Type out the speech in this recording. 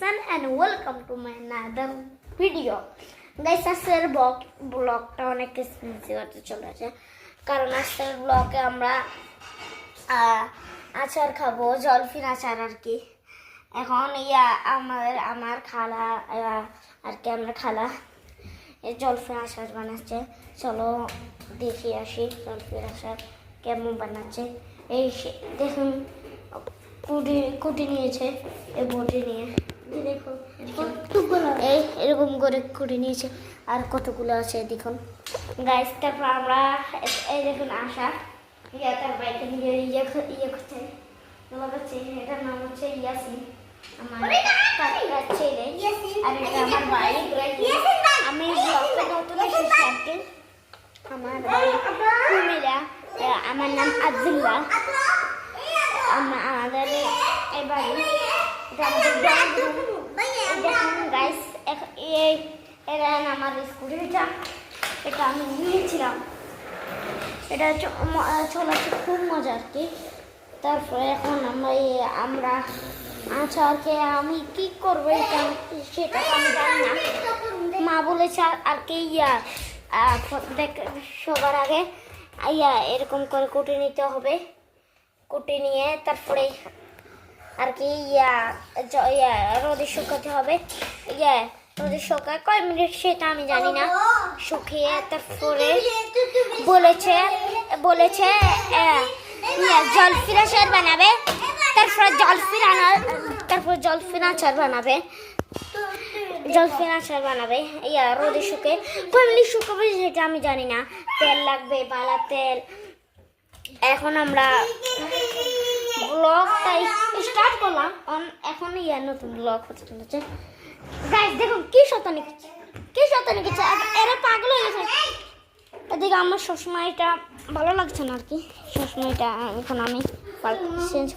Hasan and welcome to my another video. Guys, আজকের ব্লগটা অনেক এক্সপেন্সিভ হতে চলেছে, কারণ আজকের ব্লগে আমরা আচার খাবো, জলফিন আচার আর কি। এখন আমার খালা আর কি, আমরা খালা এই জলফিন আচার বানাচ্ছে। চলো দেখে আসি জলফিন আচার কেমন বানাচ্ছে। এই দেখুন কুটি নিয়েছে, এই বটি নিয়ে দেখুন এই এরকম করে কুটি নিয়েছে, আর কতগুলো আছে দেখুন গাইস। তারপর আমরা এই দেখুন আশা তার বাইকে নিয়ে ইয়ে করছে, এটার নাম হচ্ছে ইয়াসিন, আমার ছেলে, আর এটা আমার ভাই। আমি ব্লগটা নতুন এসেছি আর কি। আমার কুমিরা, আমার নাম আব্দুল্লাহ, আমাদের এই বাড়ি দেখুন গাইস। এটা আমার স্কুটিটা, এটা আমি নিয়েছিলাম, এটা চলাতে খুব মজা আর কি। তারপরে এখন আমরা আচারকে আমি কি করবো সেটা আমি জানি না। মা বলেছে আর কি সবার আগে এরকম করে কুটে নিতে হবে, কুটে নিয়ে তারপরে আর কি রোদে শুকাতে হবে। রোদে শুকায় কয় মিনিট সেটা আমি জানি না। শুকিয়ে তারপরে বলেছে জলফিন আচার বানাবে, তারপর জলফিন আচার বানাবে রোদে শুকে কয় মিনিট শুকাবে সেটা আমি জানি না। তেল লাগবে, বালা তেল। এখন আমরা ব্লগটাই স্টার্ট করলাম, এখন নতুন ব্লগ হতে চলেছে গাইস। দেখুন কি শতানি করছে, এরা পাগল হয়ে গেছে। এদিকে আমার সবসময় এটা ভালো লাগছে না আর কি, সবসময় এটা এখন আমি চেঞ্জ